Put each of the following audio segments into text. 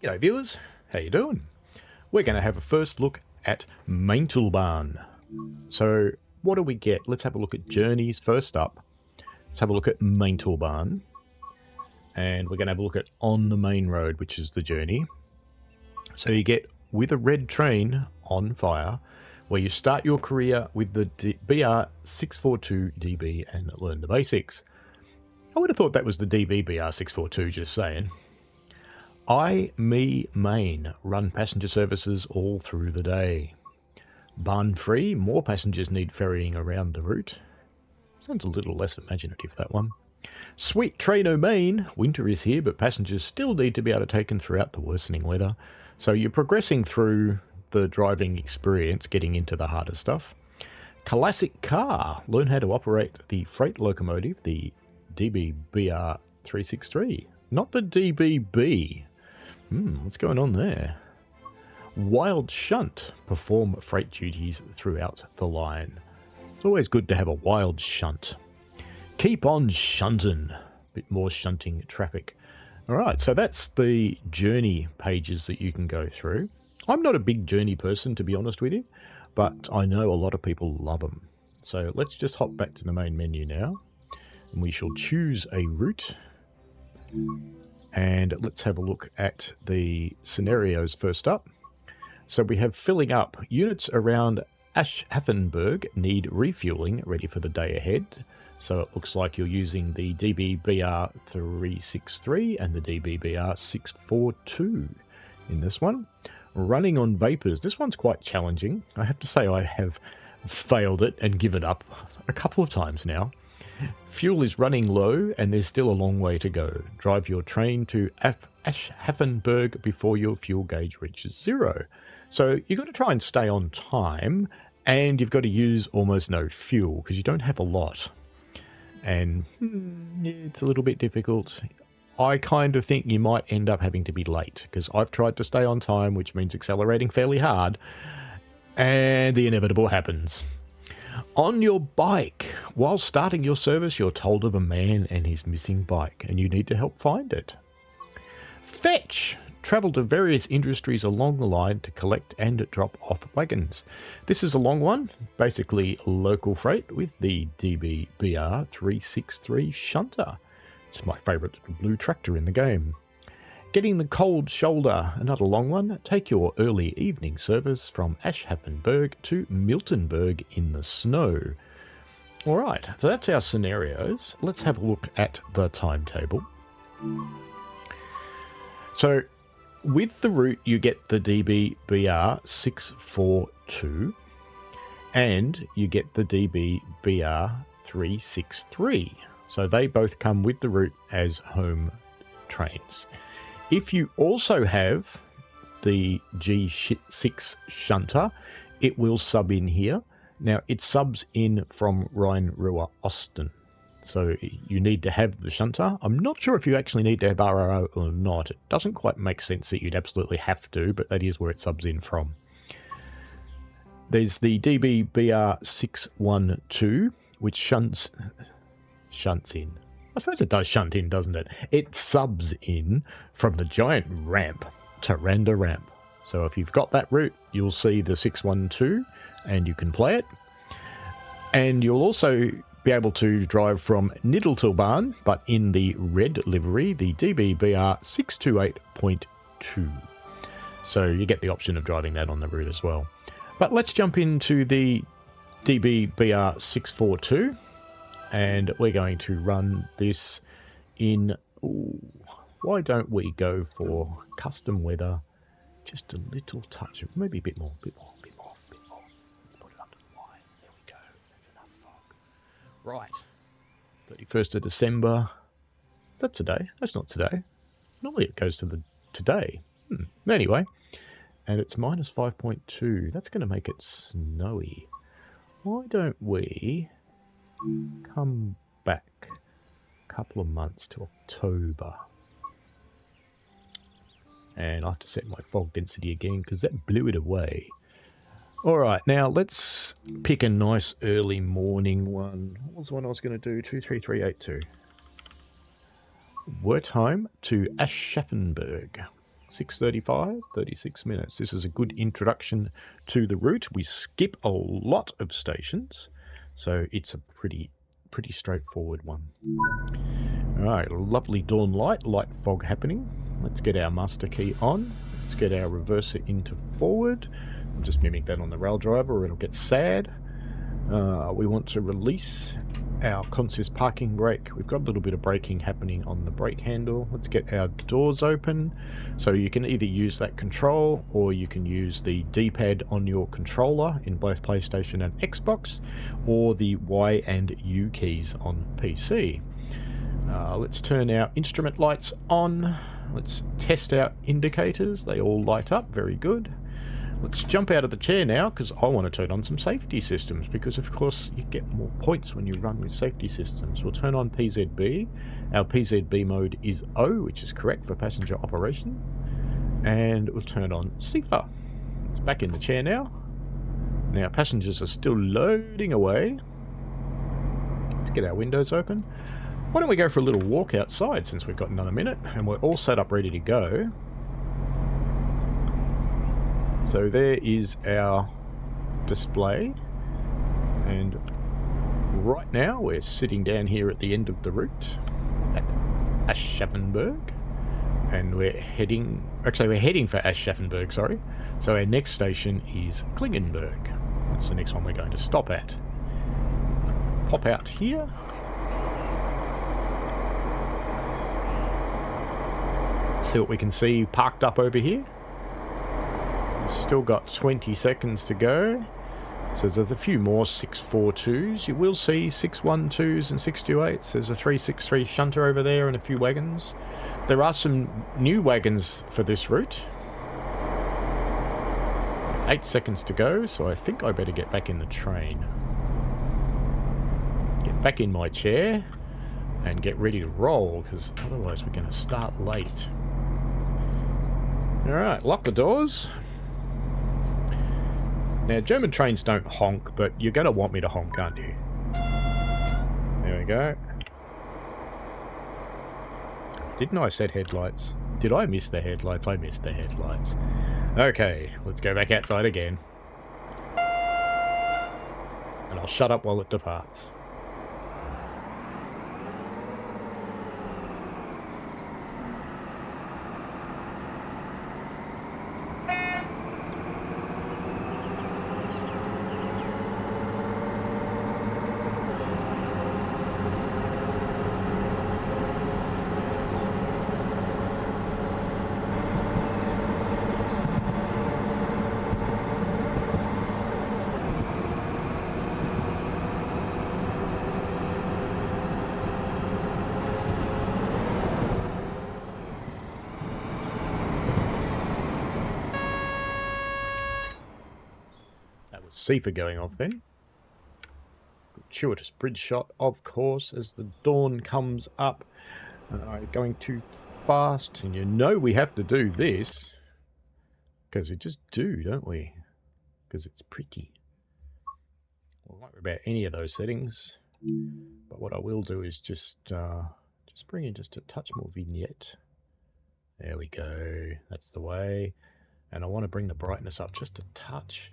G'day viewers, how you doing? We're going to have a first look at Maintalbahn. So what do we get? Let's have a look at journeys first up. Let's have a look at Maintalbahn. And we're going to have a look at on the main road, which is the journey. So you get with a red train on fire, where you start your career with the BR642DB and learn the basics. I would have thought that was the DB BR642, just saying. Main run passenger services all through the day. Bahn free, more passengers need ferrying around the route. Sounds a little less imaginative, that one. Sweet Train Main, winter is here, but passengers still need to be able to take them throughout the worsening weather. So you're progressing through the driving experience, getting into the harder stuff. Classic car, learn how to operate the freight locomotive, the DBBR 363, not the DBB. What's going on there? Wild shunt, perform freight duties throughout the line. It's always good to have a wild shunt. Keep on shunting. Bit more shunting traffic. Alright, so that's the journey pages that you can go through. I'm not a big journey person, to be honest with you, but I know a lot of people love them. So let's just hop back to the main menu now, and we shall choose a route. And let's have a look at the scenarios first up. So we have filling up. Units around Aschaffenburg need refueling, ready for the day ahead. So it looks like you're using the DBBR 363 and the DBBR 642 in this one. Running on vapours. This one's quite challenging. I have to say I have failed it and given up a couple of times now. Fuel is running low and there's still a long way to go. Drive your train to Aschaffenburg before your fuel gauge reaches zero. So you've got to try and stay on time, and you've got to use almost no fuel because you don't have a lot. And it's a little bit difficult. I kind of think you might end up having to be late because I've tried to stay on time, which means accelerating fairly hard, and the inevitable happens. On your bike. While starting your service, you're told of a man and his missing bike, and you need to help find it. Fetch. Travel to various industries along the line to collect and drop off wagons. This is a long one, basically local freight with the DBBR 363 shunter. It's my favourite little blue tractor in the game. Getting the cold shoulder, another long one. Take your early evening service from Aschaffenburg to Miltenberg in the snow. Alright, so that's our scenarios. Let's have a look at the timetable. So, with the route you get the DBBR 642 and you get the DBBR 363. So they both come with the route as home trains. If you also have the G6 shunter, it will sub in here. Now, it subs in from Rhine, Osten. So you need to have the shunter. I'm not sure if you actually need to have RRO or not. It doesn't quite make sense that you'd absolutely have to, but that is where it subs in from. There's the DBBR 612, which shunts in. I suppose it does shunt in, doesn't it? It subs in from the giant ramp, Taranda ramp. So if you've got that route, you'll see the 612 and you can play it. And you'll also be able to drive from Maintalbahn, but in the red livery, the DBBR 628.2. So you get the option of driving that on the route as well. But let's jump into the DBBR 642. And we're going to run this in, why don't we go for custom weather, just a little touch, maybe a bit more. Let's put it under the line. There we go. That's enough fog. Right. 31st of December. Is that today? That's not today. Normally it goes to the today. Anyway, and it's minus 5.2. That's going to make it snowy. Why don't we come back a couple of months to October, and I have to set my fog density again because that blew it away. Alright, now let's pick a nice early morning one. What was the one I was going to do? 23382. Wertheim to Aschaffenburg. 6:35, 36 minutes. This is a good introduction to the route. We skip a lot of stations, so it's a pretty straightforward one. All right, lovely dawn light fog happening. Let's get our master key on. Let's get our reverser into forward. I'll just mimic that on the rail driver or it'll get sad. We want to release our consist parking brake. We've got a little bit of braking happening on the brake handle. Let's get our doors open. So you can either use that control or you can use the D-pad on your controller in both PlayStation and Xbox, or the Y and U keys on PC. Let's turn our instrument lights on. Let's test our indicators. They all light up. Very good. Let's jump out of the chair now, because I want to turn on some safety systems, because of course you get more points when you run with safety systems. We'll turn on PZB. Our PZB mode is O, which is correct for passenger operation. And we'll turn on CIFA. It's back in the chair now. Now passengers are still loading away. Let's get our windows open. Why don't we go for a little walk outside, since we've got another minute and we're all set up ready to go. So there is our display, and right now we're sitting down here at the end of the route at Aschaffenburg, and we're heading for Aschaffenburg, sorry. So our next station is Klingenburg. That's the next one we're going to stop at. Pop out here. See what we can see parked up over here. Still got 20 seconds to go, so there's a few more 642s. You will see 612s and 628s. There's a 363 shunter over there and a few wagons. There are some new wagons for this route. 8 seconds to go, so I think I better get back in the train. Get back in my chair and get ready to roll, because otherwise we're going to start late. Alright, lock the doors. Now, German trains don't honk, but you're going to want me to honk, aren't you? There we go. Didn't I set headlights? Did I miss the headlights? I missed the headlights. Okay, let's go back outside again. And I'll shut up while it departs. CIFA going off then. Gratuitous bridge shot, of course, as the dawn comes up. Going too fast, and you know we have to do this, because we just do, don't we? Because it's pretty. I won't worry about any of those settings, but what I will do is just bring in just a touch more vignette. There we go. That's the way. And I want to bring the brightness up just a touch.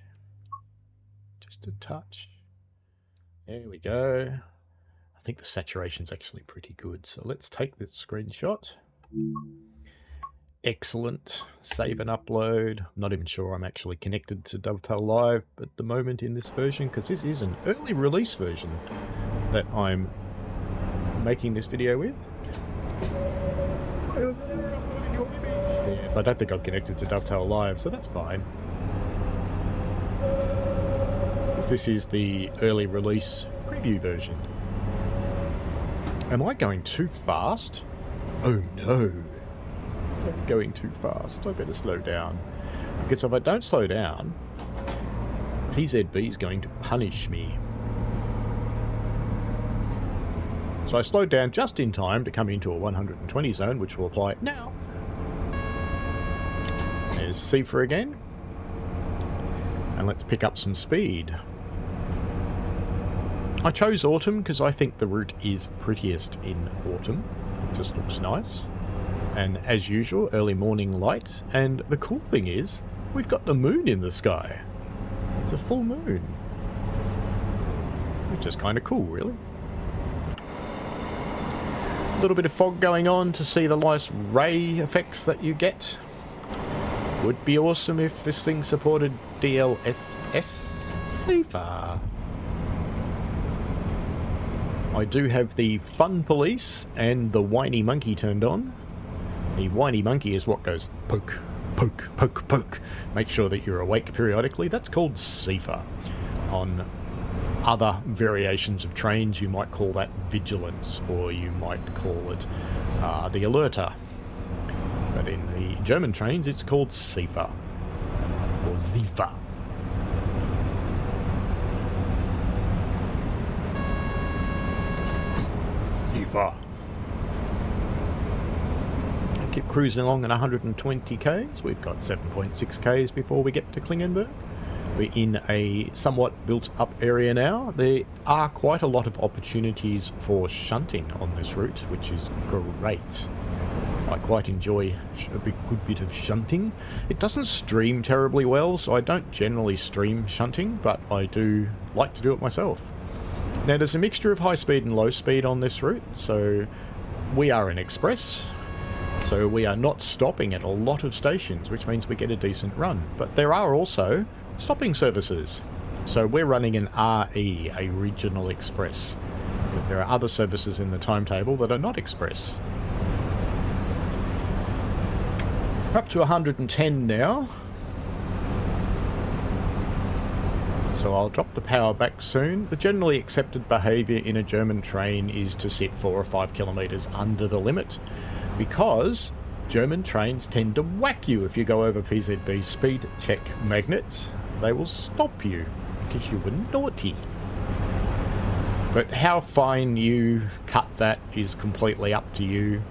Just a touch. There we go. I think the saturation's actually pretty good. So let's take this screenshot. Excellent. Save and upload. I'm not even sure I'm actually connected to Dovetail Live at the moment in this version, because this is an early release version that I'm making this video with. Yes, I don't think I'm connected to Dovetail Live, so that's fine. This is the early release preview version. Am I going too fast? Oh no. I'm going too fast. I better slow down. Because if I don't slow down, PZB is going to punish me. So I slowed down just in time to come into a 120 zone, which will apply now. There's CIFA again. And let's pick up some speed. I chose autumn because I think the route is prettiest in autumn. It just looks nice. And as usual, early morning light. And the cool thing is, we've got the moon in the sky. It's a full moon. Which is kind of cool, really. A little bit of fog going on to see the nice ray effects that you get. Would be awesome if this thing supported DLSS. Safer. I do have the fun police and the whiny monkey turned on. The whiny monkey is what goes poke, poke, poke, poke. Make sure that you're awake periodically. That's called safer. On other variations of trains, you might call that vigilance, or you might call it the alerter. But in the German trains, it's called safer, or Ziefer. Ziefer. Keep cruising along at 120 k's. We've got 7.6 k's before we get to Klingenburg. We're in a somewhat built-up area now. There are quite a lot of opportunities for shunting on this route, which is great. I quite enjoy a good bit of shunting. It doesn't stream terribly well, so I don't generally stream shunting, but I do like to do it myself. Now, there's a mixture of high speed and low speed on this route, so we are an express. So we are not stopping at a lot of stations, which means we get a decent run. But there are also stopping services. So we're running an RE, a regional express. But there are other services in the timetable that are not express. We're up to 110 now. So I'll drop the power back soon. The generally accepted behaviour in a German train is to sit 4 or 5 kilometres under the limit, because German trains tend to whack you if you go over PZB speed check magnets. They will stop you because you were naughty. But how fine you cut that is completely up to you.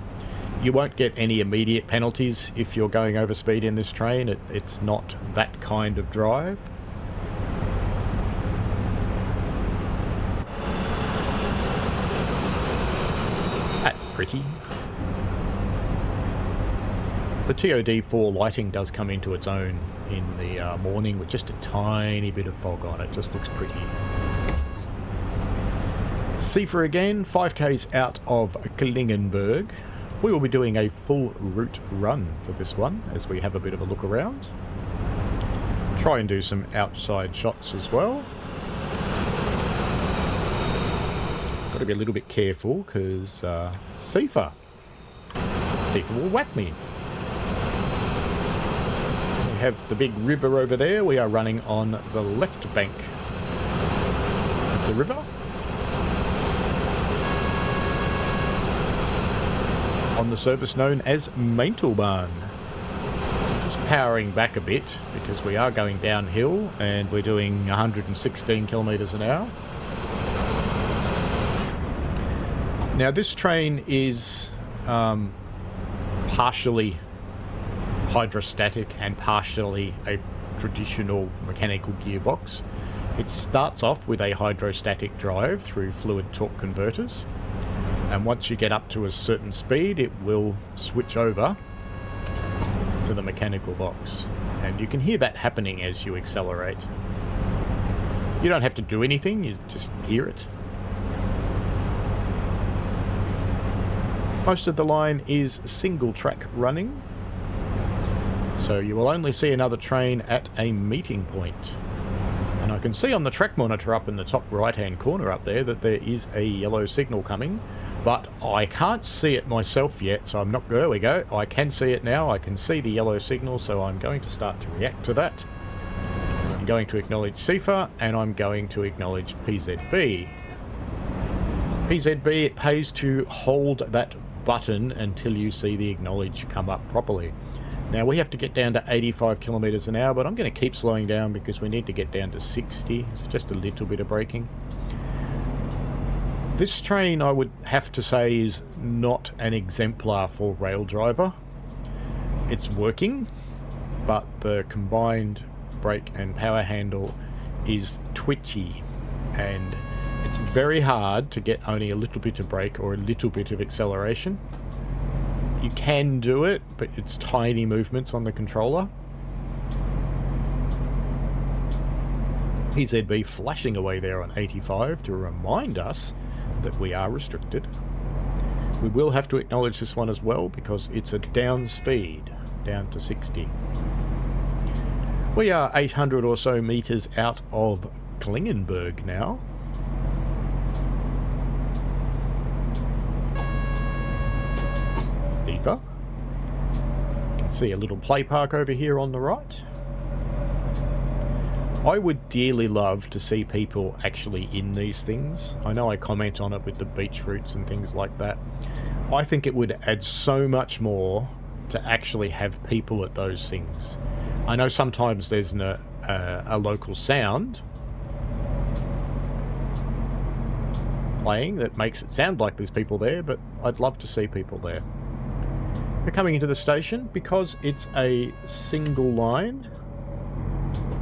You won't get any immediate penalties if you're going over speed in this train. It's not that kind of drive. That's pretty. The TOD4 lighting does come into its own in the morning with just a tiny bit of fog on it. Just looks pretty. Safer again, 5k's out of Klingenburg. We will be doing a full route run for this one as we have a bit of a look around. Try and do some outside shots as well. Got to be a little bit careful because Safer will whack me. We have the big river over there. We are running on the left bank of the river. On the service known as Maintalbahn. Just powering back a bit because we are going downhill and we're doing 116 kilometres an hour. Now this train is partially hydrostatic and partially a traditional mechanical gearbox. It starts off with a hydrostatic drive through fluid torque converters, and once you get up to a certain speed it will switch over to the mechanical box, and you can hear that happening as you accelerate. You don't have to do anything, you just hear it. Most of the line is single track running, so you will only see another train at a meeting point. And I can see on the track monitor up in the top right hand corner up there that there is a yellow signal coming, but I can't see it myself yet, so I'm not... There we go, I can see it now. I can see the yellow signal, so I'm going to start to react to that. I'm going to acknowledge CIFA, and I'm going to acknowledge PZB. PZB, it pays to hold that button until you see the acknowledge come up properly. Now we have to get down to 85 kilometers an hour, but I'm going to keep slowing down because we need to get down to 60. It's just a little bit of braking. This train, I would have to say, is not an exemplar for rail driver. It's working, but the combined brake and power handle is twitchy, and it's very hard to get only a little bit of brake or a little bit of acceleration. You can do it, but it's tiny movements on the controller. PZB flashing away there on 85 to remind us that we are restricted. We will have to acknowledge this one as well because it's a down speed, down to 60. We are 800 or so meters out of Klingenburg now. Steeper. You can see a little play park over here on the right. I would dearly love to see people actually in these things. I know I comment on it with the beach routes and things like that. I think it would add so much more to actually have people at those things. I know sometimes there's a local sound playing that makes it sound like there's people there, but I'd love to see people there. We're coming into the station because it's a single line.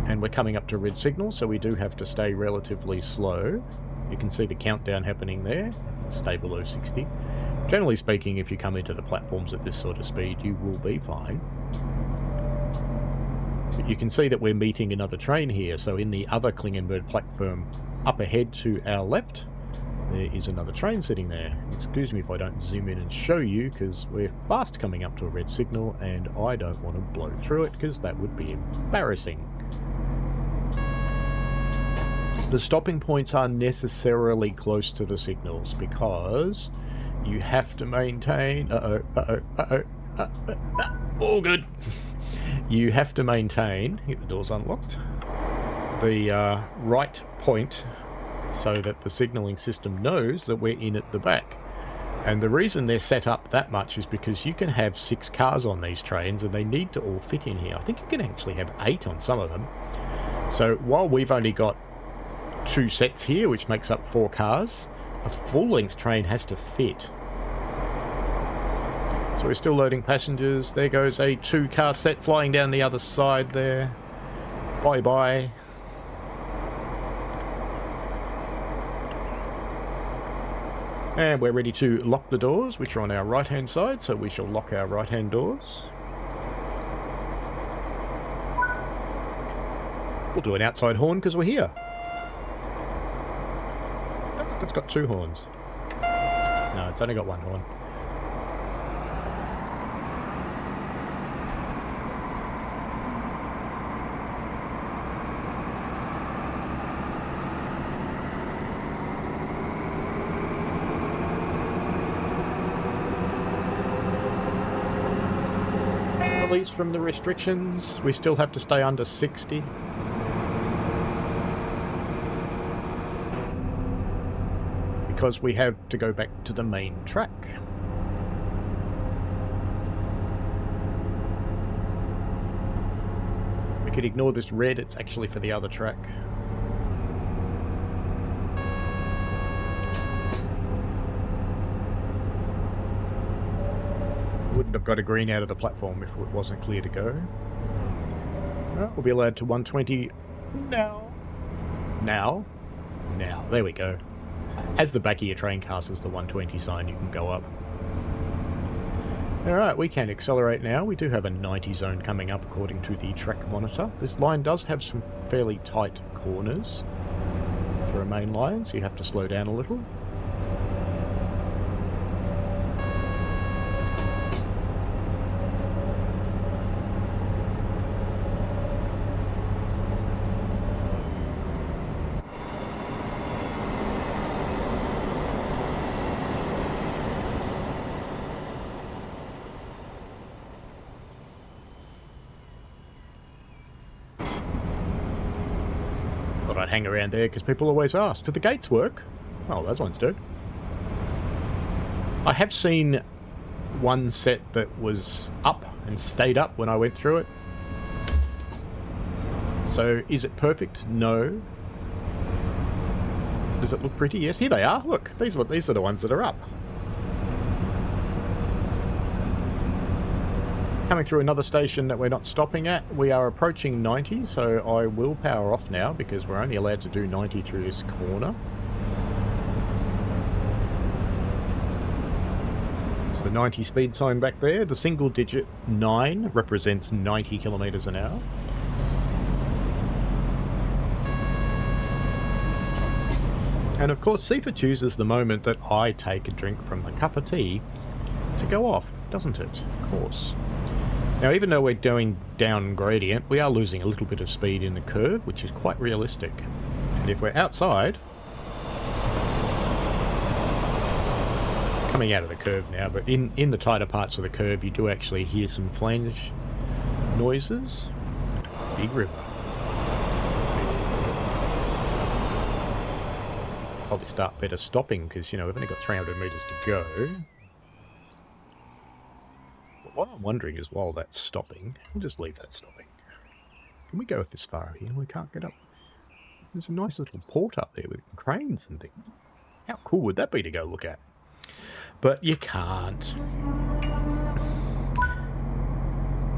And we're coming up to red signal, so we do have to stay relatively slow. You can see the countdown happening there. Stay below 60. Generally speaking, if you come into the platforms at this sort of speed, you will be fine. But you can see that we're meeting another train here, so in the other Klingenburg platform up ahead to our left, there is another train sitting there. Excuse me if I don't zoom in and show you, because we're fast coming up to a red signal, and I don't want to blow through it, because that would be embarrassing. The stopping points are necessarily close to the signals because you have to maintain... all good. You have to maintain... the door's unlocked. The right point so that the signalling system knows that we're in at the back. And the reason they're set up that much is because you can have 6 cars on these trains and they need to all fit in here. I think you can actually have 8 on some of them. So while we've only got 2 sets here, which makes up 4 cars, a full-length train has to fit. So we're still loading passengers. There goes a 2-car set flying down the other side there. Bye-bye. And we're ready to lock the doors, which are on our right-hand side, so we shall lock our right-hand doors. We'll do an outside horn because we're here. It's got 2 horns. No, it's only got 1 horn. Release from the restrictions. We still have to stay under 60. Because we have to go back to the main track. We could ignore this red, it's actually for the other track. Wouldn't have got a green out of the platform if it wasn't clear to go. Well, we'll be allowed to 120 now. Now. There we go. As the back of your train casts the 120 sign, you can go up. Alright, we can accelerate now. We do have a 90 zone coming up according to the track monitor. This line does have some fairly tight corners for a main line, so you have to slow down a little. I'd hang around there because people always ask, do the gates work? Oh, those ones do. I have seen one set that was up and stayed up when I went through it. So is it perfect? No. Does it look pretty? Yes, here they are. Look, these are the ones that are up. Coming through another station that we're not stopping at. We are approaching 90, so I will power off now because we're only allowed to do 90 through this corner. That's the 90 speed sign back there. The single digit 9 represents 90 kilometres an hour. And of course, Sifa chooses the moment that I take a drink from the cup of tea to go off, doesn't it? Of course. Now, even though we're going down gradient, we are losing a little bit of speed in the curve, which is quite realistic. And if we're outside, coming out of the curve now, but in the tighter parts of the curve, you do actually hear some flange noises. Big river. Probably start better stopping because, you know, we've only got 300 metres to go. What I'm wondering is, while that's stopping, we'll just leave that stopping. Can we go this far here? We can't get up. There's a nice little port up there with cranes and things. How cool would that be to go look at? But you can't.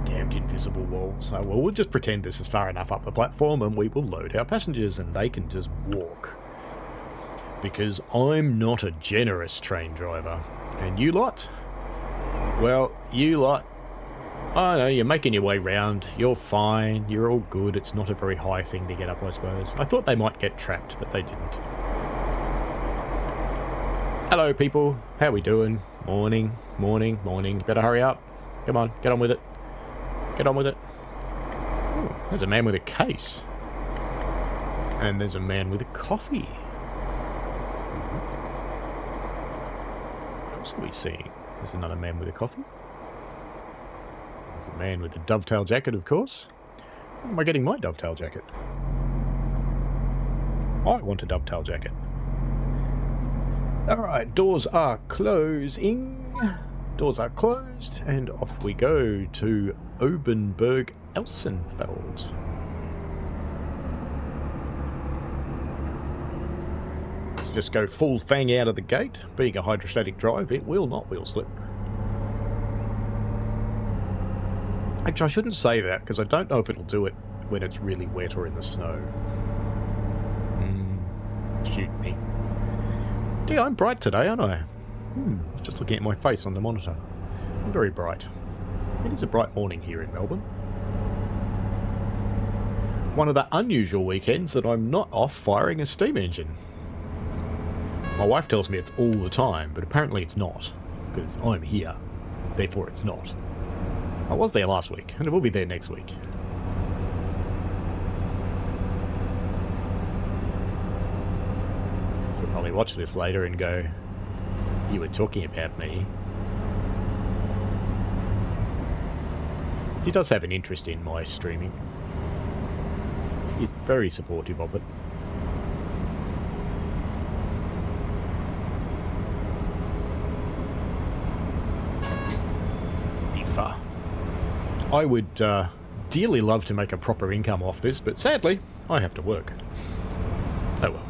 Damned invisible walls. So, well, we'll just pretend this is far enough up the platform and we will load our passengers and they can just walk. Because I'm not a generous train driver. And you lot? Well, you lot, I know, you're making your way round, you're fine, you're all good, it's not a very high thing to get up, I suppose. I thought they might get trapped, but they didn't. Hello, people, how we doing? Morning, morning, morning. Better hurry up. Come on, get on with it. Get on with it. Ooh, there's a man with a case. And there's a man with a coffee. What else are we seeing? There's another man with a coffee. There's a man with a dovetail jacket, of course. Where am I getting my dovetail jacket? I want a dovetail jacket. Alright, doors are closing. Doors are closed, and off we go to Obenberg-Elsenfeld. Let's just go full fang out of the gate. Being a hydrostatic drive, it will not wheel slip. Actually, I shouldn't say that, because I don't know if it'll do it when it's really wet or in the snow. Shoot me. Yeah, I'm bright today, aren't I? Just looking at my face on the monitor. I'm very bright. It is a bright morning here in Melbourne. One of the unusual weekends that I'm not off firing a steam engine. My wife tells me it's all the time, but apparently it's not, because I'm here. Therefore it's not. I was there last week, and it will be there next week. You'll probably watch this later and go, you were talking about me. He does have an interest in my streaming. He's very supportive of it. I would dearly love to make a proper income off this, but sadly, I have to work. Oh well.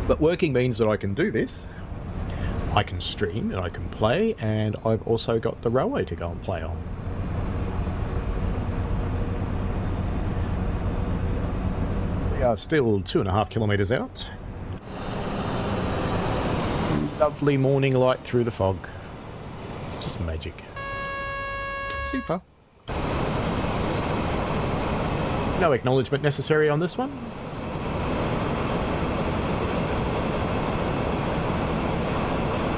But working means that I can do this, I can stream and I can play, and I've also got the railway to go and play on. We are still 2.5 kilometres out. Lovely morning light through the fog. It's just magic. Super. No acknowledgement necessary on this one.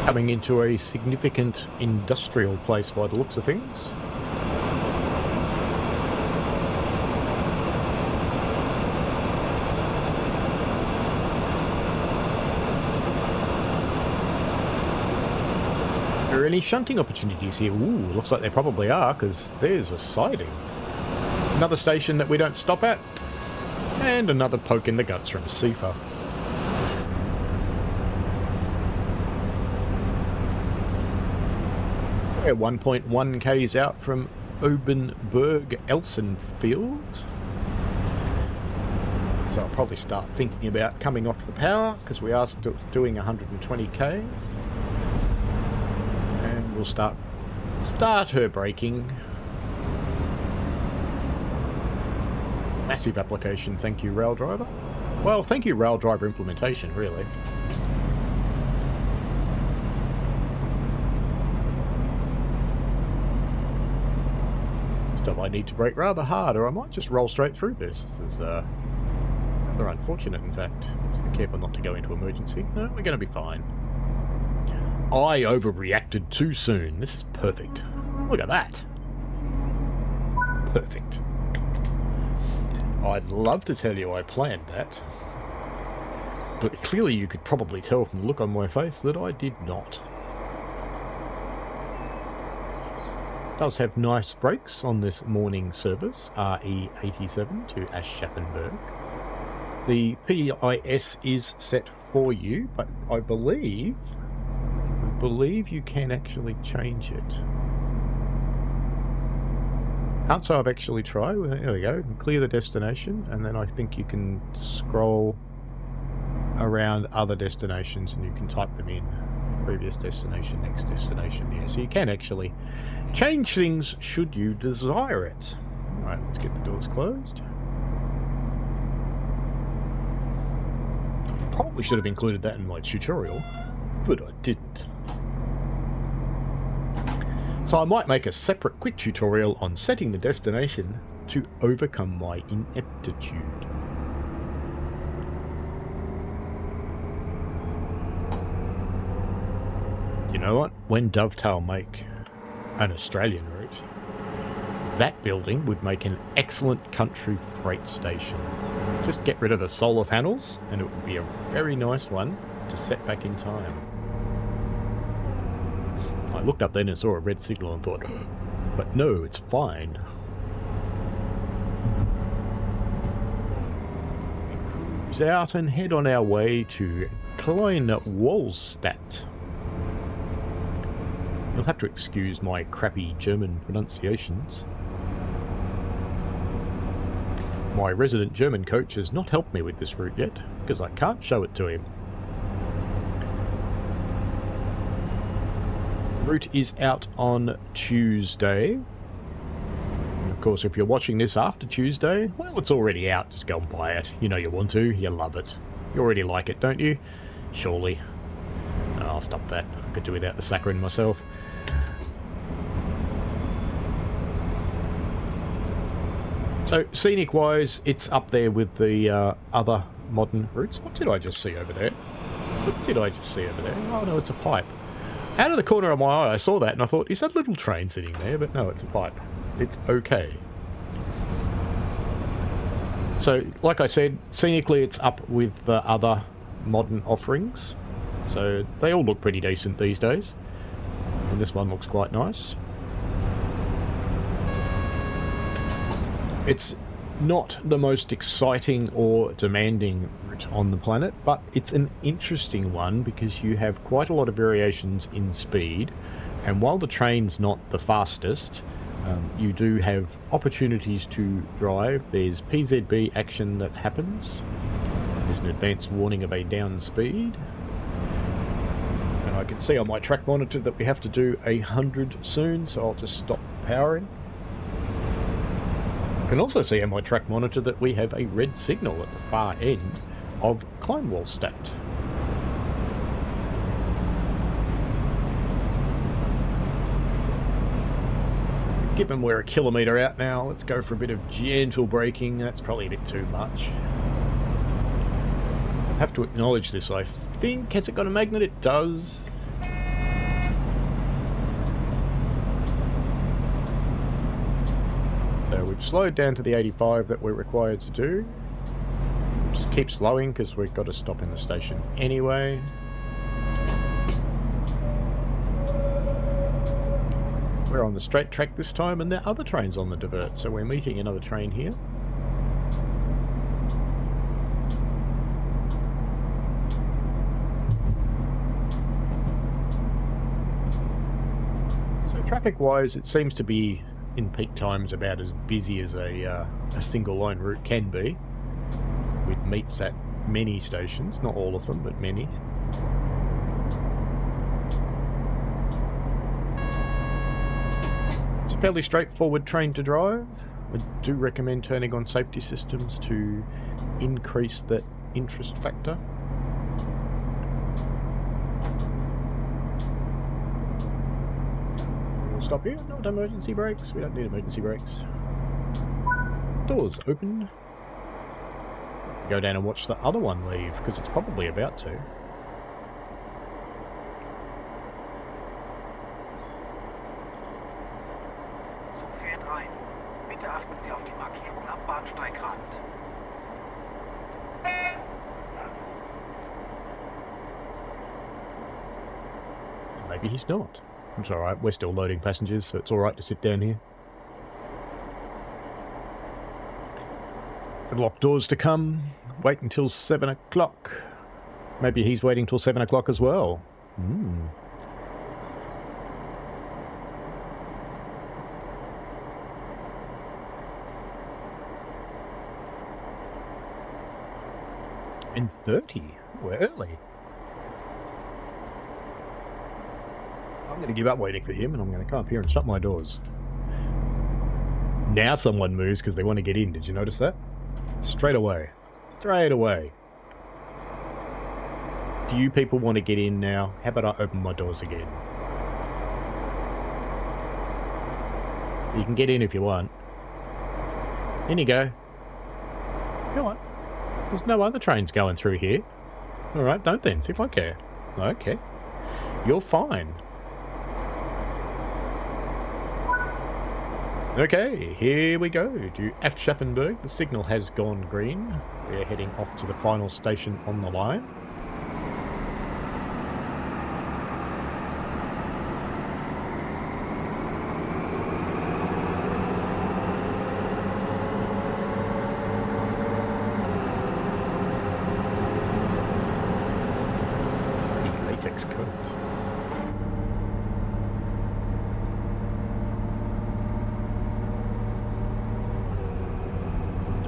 Coming into a significant industrial place by the looks of things. Are there any shunting opportunities here? Ooh, looks like there probably are, because there's a siding. Another station that we don't stop at. And another poke in the guts from Sifa. We're 1.1 k's out from Obenberg-Elsenfeld. So I'll probably start thinking about coming off the power, because we are still doing 120 k's. And we'll start her braking. Massive application, thank you, rail driver. Well, thank you, rail driver implementation, really. stop, I need to brake rather hard, or I might just roll straight through this. This is rather unfortunate, in fact. Be careful not to go into emergency. No, we're going to be fine. I overreacted too soon. This is perfect. Look at that. Perfect. I'd love to tell you I planned that, but clearly you could probably tell from the look on my face that I did not. Does have nice brakes on this morning service, RE87 to Aschaffenburg. The PIS is set for you, but I believe you can actually change it. Can't say I've actually tried. There we go. Clear the destination, and then I think you can scroll around other destinations and you can type them in. Previous destination, next destination. Yeah, so you can actually change things should you desire it. Alright, let's get the doors closed. Probably should have included that in my tutorial, but I didn't. So I might make a separate quick tutorial on setting the destination to overcome my ineptitude. You know what? When Dovetail make an Australian route, that building would make an excellent country freight station. Just get rid of the solar panels and it would be a very nice one to set back in time. I looked up then and saw a red signal and thought, but no, it's fine. We cruise out and head on our way to Klingenburg. You'll have to excuse my crappy German pronunciations. My resident German coach has not helped me with this route yet, because I can't show it to him. The route is out on Tuesday. And of course, if you're watching this after Tuesday, well, it's already out. Just go and buy it. You know you want to. You love it. You already like it, don't you? Surely. No, I'll stop that. I could do without the saccharin myself. So, scenic-wise, it's up there with the other modern routes. What did I just see over there? What did I just see over there? Oh, no, it's a pipe. Out of the corner of my eye, I saw that, and I thought, is that a little train sitting there? But no, it's a pipe. It's okay. So, like I said, scenically, it's up with the other modern offerings. So, they all look pretty decent these days. And this one looks quite nice. It's not the most exciting or demanding route on the planet, but it's an interesting one because you have quite a lot of variations in speed, and while the train's not the fastest, you do have opportunities to drive. There's PZB action that happens. There's an advanced warning of a down speed. And I can see on my track monitor that we have to do 100 soon, so I'll just stop powering. I can also see on my track monitor that we have a red signal at the far end of Klingenburg. Given we're a kilometre out now, let's go for a bit of gentle braking. That's probably a bit too much. I have to acknowledge this, I think. Has it got a magnet? It does. So we've slowed down to the 85 that we're required to do. Just keep slowing because we've got to stop in the station anyway. We're on the straight track this time, and there are other trains on the divert, so we're meeting another train here. So traffic-wise, it seems to be in peak times about as busy as a single line route can be, with meets at many stations, not all of them, but many. It's a fairly straightforward train to drive. I do recommend turning on safety systems to increase that interest factor. stop here. Not emergency brakes. We don't need emergency brakes. Doors open. Go down and watch the other one leave, because it's probably about to. Zug fährt Rhein. Bitte achten Sie auf die Markierung am Bahnsteigrand. Maybe he's not. It's alright, we're still loading passengers, so it's alright to sit down here. For the locked doors to come, wait until 7 o'clock. Maybe he's waiting till 7 o'clock as well. Hmm. And 30? We're early. I'm going to give up waiting for him, and I'm going to come up here and shut my doors. Now someone moves because they want to get in. Did you notice that? Straight away. Straight away. Do you people want to get in now? How about I open my doors again? You can get in if you want. In you go. Go on. There's no other trains going through here. Alright, don't then. See if I care. Okay. You're fine. Okay, here we go to Aschaffenburg. The signal has gone green. We're heading off to the final station on the line. The latex coat.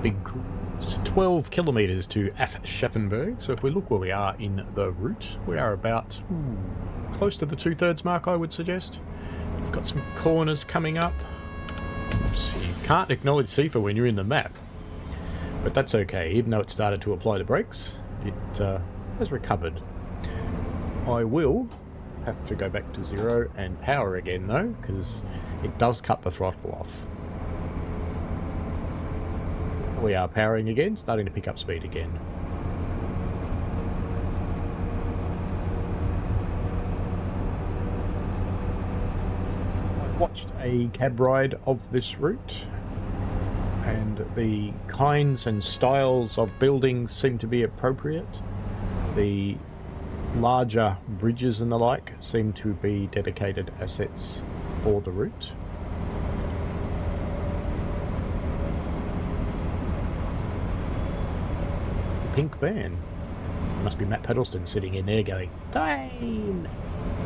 Big cruise. 12 kilometres to Aschaffenburg. So if we look where we are in the route, we are about close to the 2/3 mark, I would suggest. We've got some corners coming up. Oops, you can't acknowledge CIFA when you're in the map. But that's okay, even though it started to apply the brakes, it has recovered. I will have to go back to 0 and power again though, because it does cut the throttle off. We are powering again, starting to pick up speed again. I've watched a cab ride of this route, and the kinds and styles of buildings seem to be appropriate. The larger bridges and the like seem to be dedicated assets for the route. Pink van. Must be Matt Peddleston sitting in there going, "Train!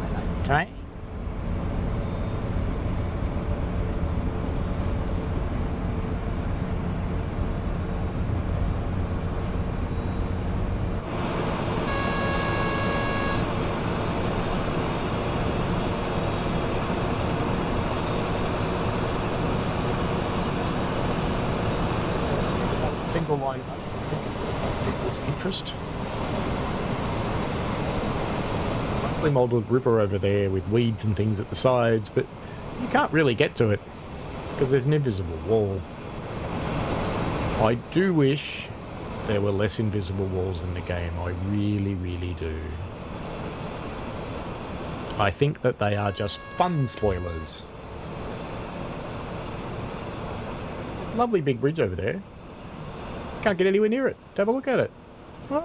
I like trains." Single line. Interest. Roughly moulded river over there with weeds and things at the sides, but you can't really get to it because there's an invisible wall. I do wish there were less invisible walls in the game. I really, really do. I think that they are just fun spoilers. Lovely big bridge over there. Can't get anywhere near it. Have a look at it. Oh.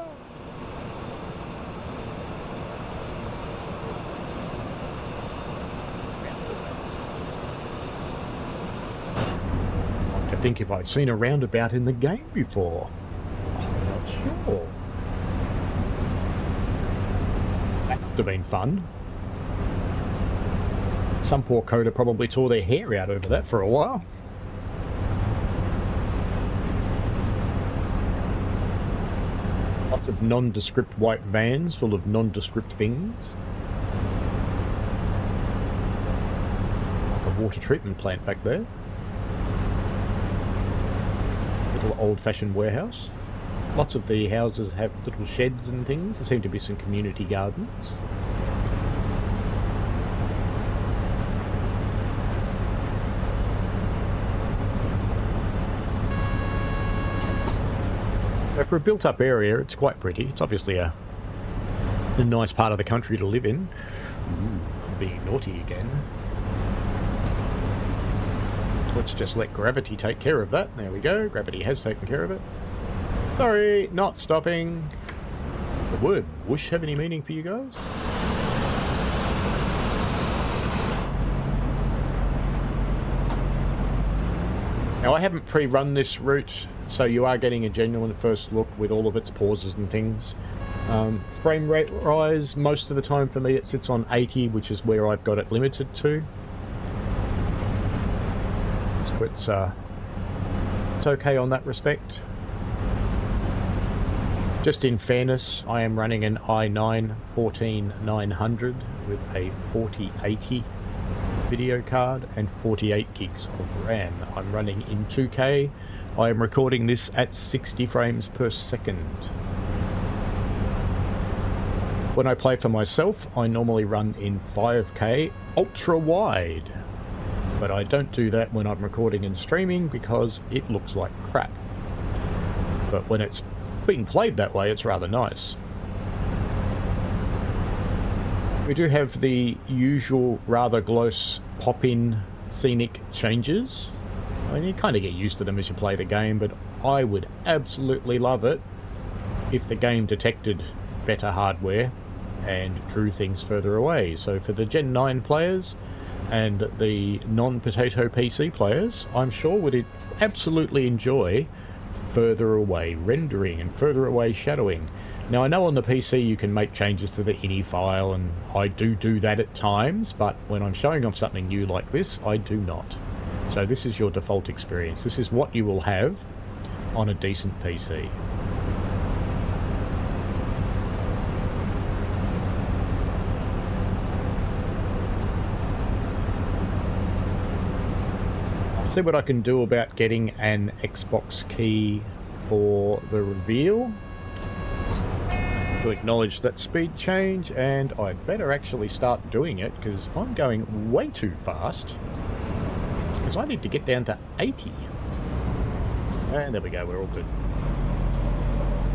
I think if I've seen a roundabout in the game before. I'm not sure. That must have been fun. Some poor coder probably tore their hair out over that for a while. Lots of nondescript white vans full of nondescript things. A water treatment plant back there. Little old-fashioned warehouse. Lots of the houses have little sheds and things. There seem to be some community gardens. For a built-up area, it's quite pretty. It's obviously a nice part of the country to live in. Ooh, I'm being naughty again. Let's just let gravity take care of that. There we go. Gravity has taken care of it. Sorry, not stopping. Does the word whoosh have any meaning for you guys? Now, I haven't pre-run this route, so you are getting a genuine first look with all of its pauses and things. Frame rate rise, most of the time for me it sits on 80, which is where I've got it limited to. So it's okay on that respect. Just in fairness, I am running an i9 14900 with a 4080 video card and 48 gigs of RAM. I'm running in 2K. I am recording this at 60 frames per second. When I play for myself, I normally run in 5K ultra wide. But I don't do that when I'm recording and streaming because it looks like crap. But when it's being played that way, it's rather nice. We do have the usual rather close pop-in scenic changes. I mean, you kind of get used to them as you play the game, but I would absolutely love it if the game detected better hardware and drew things further away. So for the Gen 9 players and the non-potato PC players, I'm sure would absolutely enjoy further away rendering and further away shadowing. Now, I know on the PC you can make changes to the ini file, and I do that at times, but when I'm showing off something new like this, I do not. So this is your default experience. This is what you will have on a decent PC. See what I can do about getting an Xbox key for the reveal to acknowledge that speed change, and I'd better actually start doing it because I'm going way too fast because I need to get down to 80. And there we go, we're all good.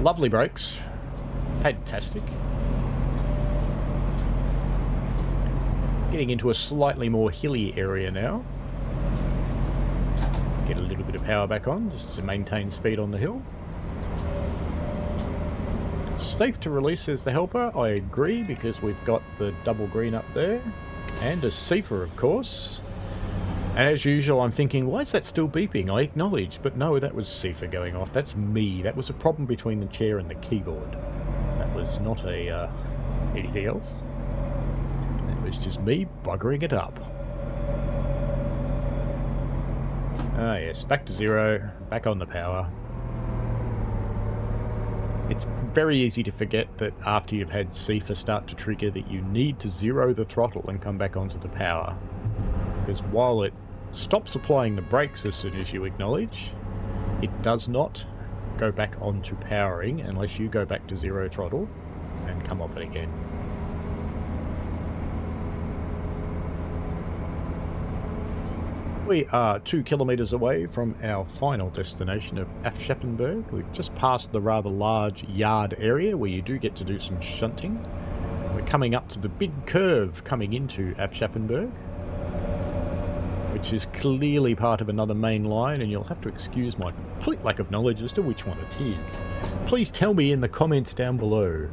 Lovely brakes. Fantastic. Getting into a slightly more hilly area now. Get a little bit of power back on just to maintain speed on the hill. Safe to release as the helper, I agree, because we've got the double green up there and a CIFA, of course. And as usual, I'm thinking, why is that still beeping? I acknowledge, but no, that was CIFA going off. That's me. That was a problem between the chair and the keyboard. That was not anything else. It was just me buggering it up. Ah yes, back to zero, back on the power. It's very easy to forget that after you've had CIFA start to trigger that you need to zero the throttle and come back onto the power. Because while it stops applying the brakes as soon as you acknowledge, it does not go back onto powering unless you go back to zero throttle and come off it again. We are 2 kilometres away from our final destination of Aschaffenburg. We've just passed the rather large yard area where you do get to do some shunting. We're coming up to the big curve coming into Aschaffenburg, which is clearly part of another main line, and you'll have to excuse my complete lack of knowledge as to which one it is. Please tell me in the comments down below.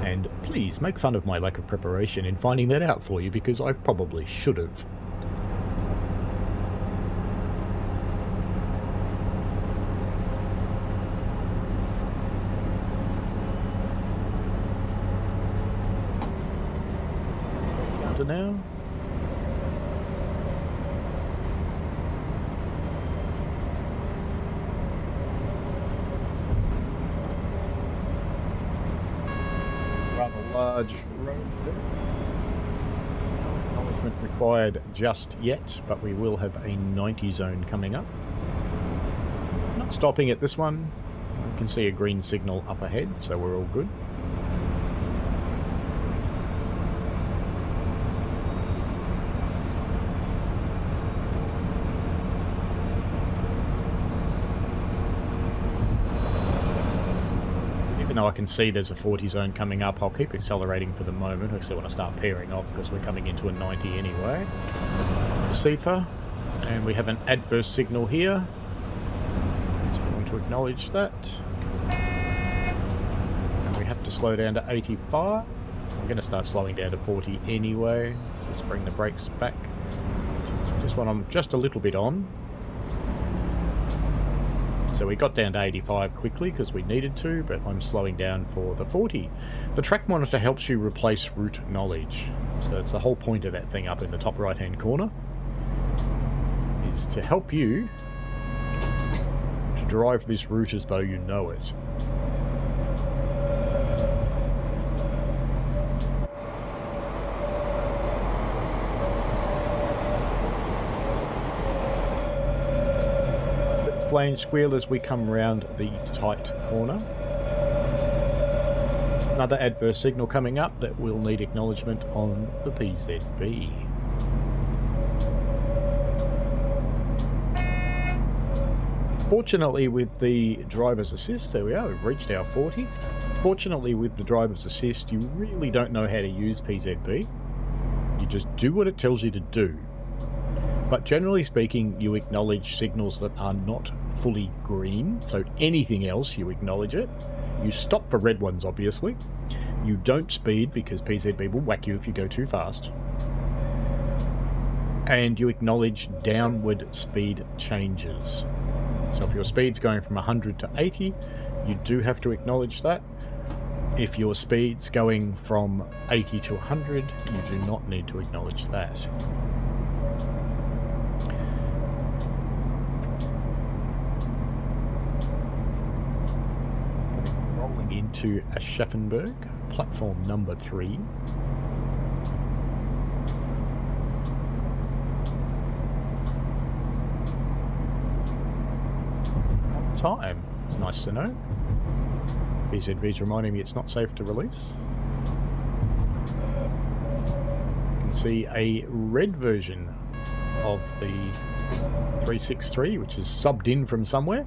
And please make fun of my lack of preparation in finding that out for you, because I probably should have. Now. Rather large road there. No acknowledgement required just yet, but we will have a 90 zone coming up. Not stopping at this one. You can see a green signal up ahead, so we're all good. even though I can see there's a 40 zone coming up, I'll keep accelerating for the moment. I still want to start pairing off because we're coming into a 90 anyway. CIFA, and we have an adverse signal here. So I want to acknowledge that. And we have to slow down to 85. I'm going to start slowing down to 40 anyway. Just bring the brakes back. This one I'm just a little bit on. So we got down to 85 quickly because we needed to, but I'm slowing down for the 40. The track monitor helps you replace route knowledge. So it's the whole point of that thing up in the top right hand corner, is to help you to drive this route as though you know it. Flame squeal as we come round the tight corner. Another adverse signal coming up that will need acknowledgement on the PZB. Fortunately with the driver's assist, there we are, we've reached our 40. Fortunately with the driver's assist, you really don't know how to use PZB. You just do what it tells you to do. But generally speaking, you acknowledge signals that are not fully green, so anything else you acknowledge it. You stop for red ones, obviously. You don't speed because PZB will whack you if you go too fast. And you acknowledge downward speed changes. So if your speed's going from 100 to 80, you do have to acknowledge that. If your speed's going from 80 to 100, you do not need to acknowledge that. To Aschaffenburg, platform number 3. Time. It's nice to know. PZB's reminding me it's not safe to release. You can see a red version of the 363, which is subbed in from somewhere.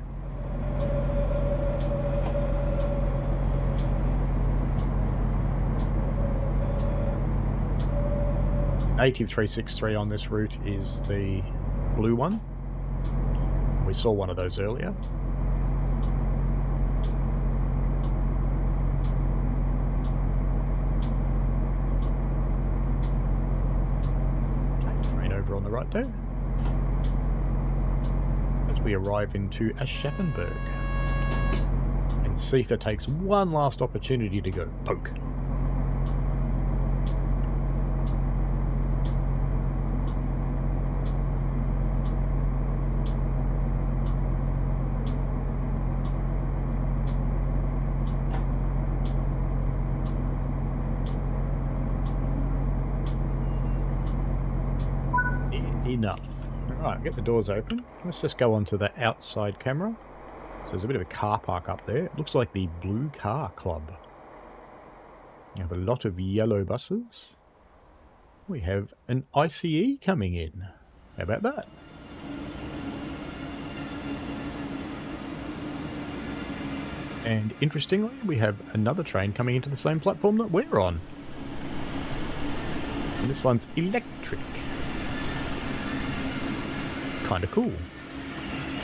Native 363 on this route is the blue one. We saw one of those earlier. Train over on the right there. As we arrive into Aschaffenburg. And CIFA takes one last opportunity to go poke. Enough. Alright, get the doors open. Let's just go onto the outside camera. So there's a bit of a car park up there. It looks like the Blue Car Club. We have a lot of yellow buses. We have an ICE coming in. How about that? And interestingly, we have another train coming into the same platform that we're on. And this one's electric. Kind of cool.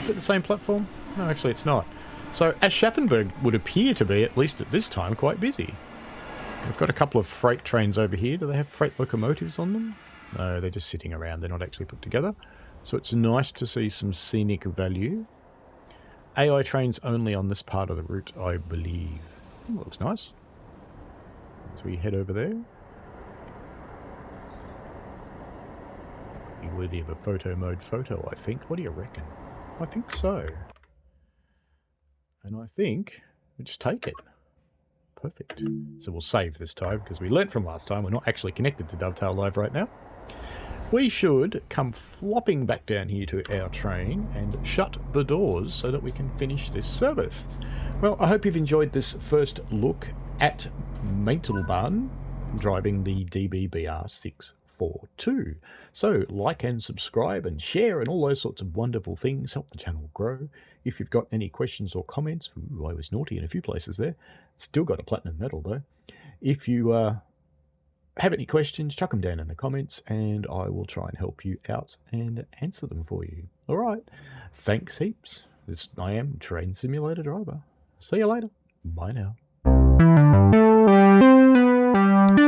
Is it the same platform? No, actually it's not. So Aschaffenburg would appear to be, at least at this time, quite busy. We've got a couple of freight trains over here. Do they have freight locomotives on them? No, they're just sitting around. They're not actually put together. So it's nice to see some scenic value. AI trains only on this part of the route, I believe. Ooh, looks nice. As we head over there. Worthy of a photo mode photo, I think. What do you reckon? I think so. And I think we just take it. Perfect. So we'll save this time because we learnt from last time we're not actually connected to Dovetail Live right now. We should come flopping back down here to our train and shut the doors so that we can finish this service. Well, I hope you've enjoyed this first look at Maintalbahn driving the DBBR 6 642. So like and subscribe and share and all those sorts of wonderful things help the channel grow. If you've got any questions or comments, ooh, I was naughty in a few places there. Still got a platinum medal though. If you have any questions, chuck them down in the comments and I will try and help you out and answer them for you. All right. Thanks heaps. I am Train Simulator Driver. See you later. Bye now.